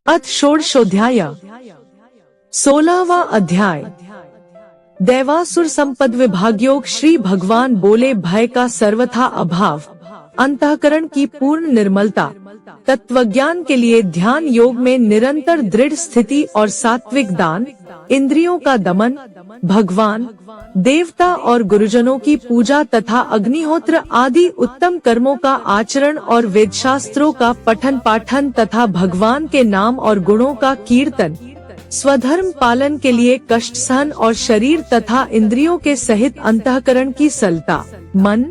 अथ षोडशोऽध्याय 16वां अध्याय। दैवासुर संपद विभाग योग। श्री भगवान बोले, भय का सर्वथा अभाव, अंतःकरण की पूर्ण निर्मलता, तत्वज्ञान के लिए ध्यान योग में निरंतर दृढ़ स्थिति और सात्विक दान, इंद्रियों का दमन, भगवान, देवता और गुरुजनों की पूजा तथा अग्निहोत्र आदि उत्तम कर्मों का आचरण और वेद शास्त्रों का पठन पाठन तथा भगवान के नाम और गुणों का कीर्तन, स्वधर्म पालन के लिए कष्ट सहन और शरीर तथा इंद्रियों के सहित अंतःकरण की सरलता, मन,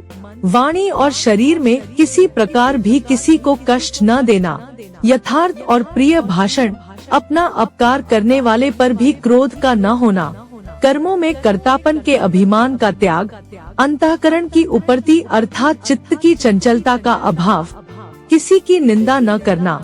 वाणी और शरीर में किसी प्रकार भी किसी को कष्ट न देना, यथार्थ और प्रिय भाषण, अपना अपकार करने वाले पर भी क्रोध का न होना, कर्मों में कर्तापन के अभिमान का त्याग, अंतःकरण की उपरति अर्थात चित्त की चंचलता का अभाव, किसी की निंदा न करना,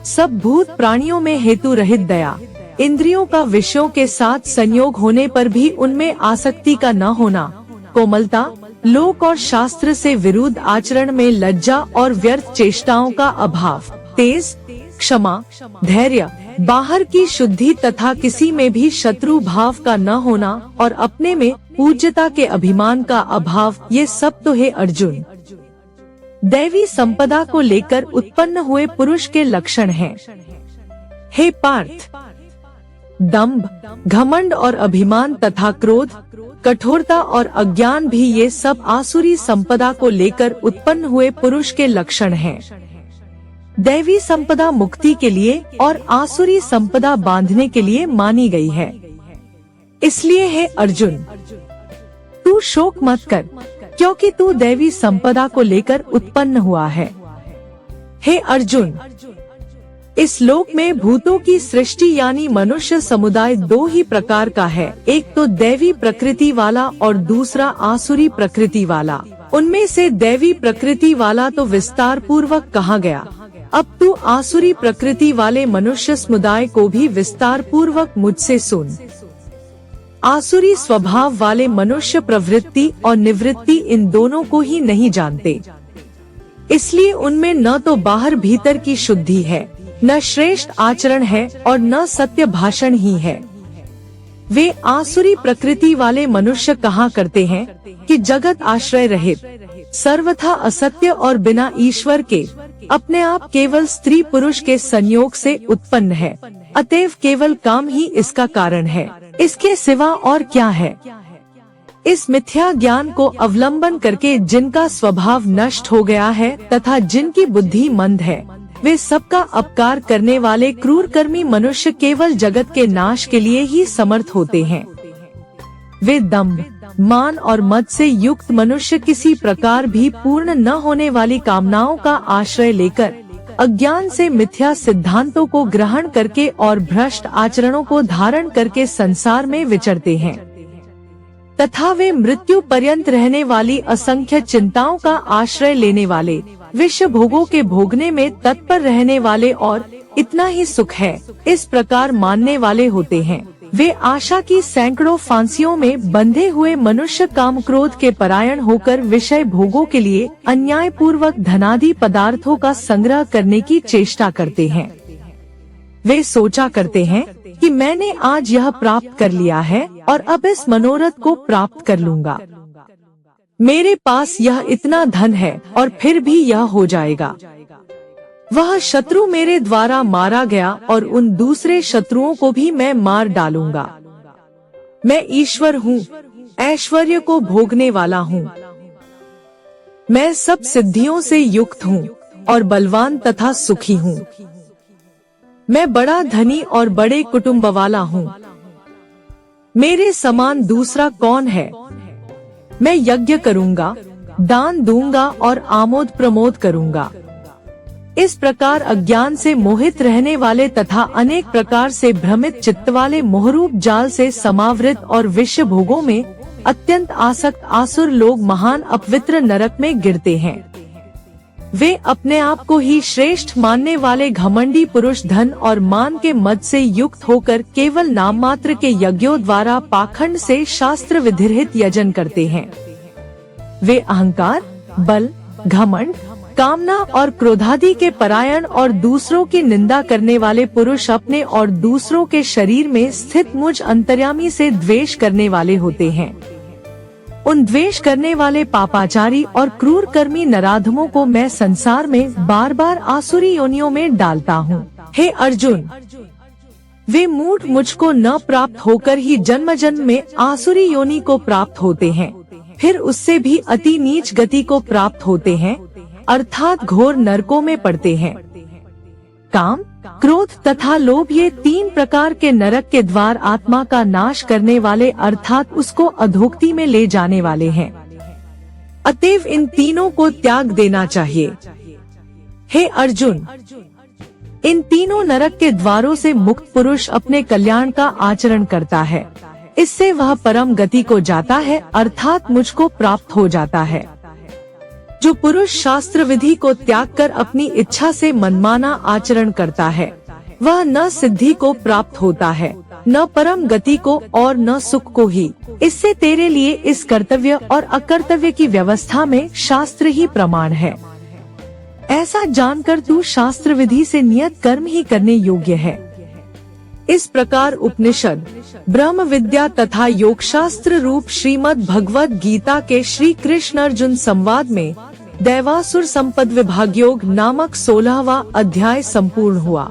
सब भूत प्राणियों में हेतु रहित दया, इंद्रियों का विषयों के साथ संयोग होने पर भी उनमें आसक्ति का न होना, कोमलता, लोक और शास्त्र से विरुद्ध आचरण में लज्जा और व्यर्थ चेष्टाओं का अभाव, तेज, क्षमा, धैर्य, बाहर की शुद्धि तथा किसी में भी शत्रु भाव का न होना और अपने में पूज्यता के अभिमान का अभाव, ये सब तो है अर्जुन दैवी संपदा को लेकर उत्पन्न हुए पुरुष के लक्षण हैं। हे पार्थ, दंभ, घमंड और अभिमान तथा क्रोध, कठोरता और अज्ञान भी ये सब आसुरी संपदा को लेकर उत्पन्न हुए पुरुष के लक्षण हैं। दैवी संपदा मुक्ति के लिए और आसुरी संपदा बांधने के लिए मानी गई है। इसलिए है अर्जुन, तू शोक मत कर, क्योंकि तू दैवी संपदा को लेकर उत्पन्न हुआ है। हे अर्जुन, इस लोक में भूतों की सृष्टि यानी मनुष्य समुदाय दो ही प्रकार का है, एक तो दैवी प्रकृति वाला और दूसरा आसुरी प्रकृति वाला। उनमें से दैवी प्रकृति वाला तो विस्तार पूर्वक कहा गया, अब तू आसुरी प्रकृति वाले मनुष्य समुदाय को भी विस्तार पूर्वक मुझसे सुन। आसुरी स्वभाव वाले मनुष्य प्रवृत्ति और निवृत्ति इन दोनों को ही नहीं जानते, इसलिए उनमें न तो बाहर भीतर की शुद्धि है, न श्रेष्ठ आचरण है और न सत्य भाषण ही है। वे आसुरी प्रकृति वाले मनुष्य कहा करते हैं कि जगत आश्रय रहित, सर्वथा असत्य और बिना ईश्वर के, अपने आप केवल स्त्री पुरुष के संयोग से उत्पन्न है, अतएव केवल काम ही इसका कारण है, इसके सिवा और क्या है। इस मिथ्या ज्ञान को अवलंबन करके जिनका स्वभाव नष्ट हो गया है तथा जिनकी बुद्धि मंद है, वे सबका अपकार करने वाले क्रूर कर्मी मनुष्य केवल जगत के नाश के लिए ही समर्थ होते हैं। वे दंभ, मान और मद से युक्त मनुष्य किसी प्रकार भी पूर्ण न होने वाली कामनाओं का आश्रय लेकर अज्ञान से मिथ्या सिद्धांतों को ग्रहण करके और भ्रष्ट आचरणों को धारण करके संसार में विचरते हैं, तथा वे मृत्यु पर्यंत रहने वाली असंख्य चिंताओं का आश्रय लेने वाले, विषय भोगों के भोगने में तत्पर रहने वाले और इतना ही सुख है इस प्रकार मानने वाले होते हैं। वे आशा की सैकड़ों फांसियों में बंधे हुए मनुष्य काम क्रोध के परायण होकर विषय भोगों के लिए अन्याय पूर्वक धनादि पदार्थों का संग्रह करने की चेष्टा करते हैं। वे सोचा करते हैं कि मैंने आज यह प्राप्त कर लिया है और अब इस मनोरथ को प्राप्त कर लूंगा, मेरे पास यह इतना धन है और फिर भी यह हो जाएगा। वह शत्रु मेरे द्वारा मारा गया और उन दूसरे शत्रुओं को भी मैं मार डालूंगा। मैं ईश्वर हूँ, ऐश्वर्य को भोगने वाला हूँ, मैं सब सिद्धियों से युक्त हूँ और बलवान तथा सुखी हूँ। मैं बड़ा धनी और बड़े कुटुंब वाला हूँ, मेरे समान दूसरा कौन है। मैं यज्ञ करूँगा, दान दूंगा और आमोद प्रमोद करूँगा। इस प्रकार अज्ञान से मोहित रहने वाले तथा अनेक प्रकार से भ्रमित चित्त वाले मोहरूप जाल से समावृत और विषय भोगों में अत्यंत आसक्त आसुर लोग महान अपवित्र नरक में गिरते हैं। वे अपने आप को ही श्रेष्ठ मानने वाले घमंडी पुरुष धन और मान के मद से युक्त होकर केवल नाम मात्र के यज्ञों द्वारा पाखंड से शास्त्र विधिरहित यजन करते हैं। वे अहंकार, बल, घमंड, कामना और क्रोधादि के परायण और दूसरों की निंदा करने वाले पुरुष अपने और दूसरों के शरीर में स्थित मुझ अंतर्यामी से द्वेष करने वाले होते हैं। उन द्वेष करने वाले पापाचारी और क्रूर कर्मी नराधमों को मैं संसार में बार बार आसुरी योनियों में डालता हूँ। हे अर्जुन, वे मूढ़ मुझको न प्राप्त होकर ही जन्म जन्म में आसुरी योनि को प्राप्त होते हैं, फिर उससे भी अति नीच गति को प्राप्त होते हैं, अर्थात घोर नरकों में पड़ते हैं। काम, क्रोध तथा लोभ ये 3 प्रकार के नरक के द्वार आत्मा का नाश करने वाले अर्थात उसको अधोगति में ले जाने वाले हैं। अतएव इन तीनों को त्याग देना चाहिए। हे अर्जुन, इन तीनों नरक के द्वारों से मुक्त पुरुष अपने कल्याण का आचरण करता है, इससे वह परम गति को जाता है अर्थात मुझको प्राप्त हो जाता है। जो पुरुष शास्त्र विधि को त्याग कर अपनी इच्छा से मनमाना आचरण करता है, वह न सिद्धि को प्राप्त होता है, न परम गति को और न सुख को ही। इससे तेरे लिए इस कर्तव्य और अकर्तव्य की व्यवस्था में शास्त्र ही प्रमाण है। ऐसा जानकर तू शास्त्र विधि से नियत कर्म ही करने योग्य है। इस प्रकार उपनिषद, ब्रह्म विद्या तथा योग शास्त्र रूप श्रीमद् भगवद गीता के श्री कृष्ण अर्जुन संवाद में दैवासुर संपद विभाग योग नामक 16वां अध्याय संपूर्ण हुआ।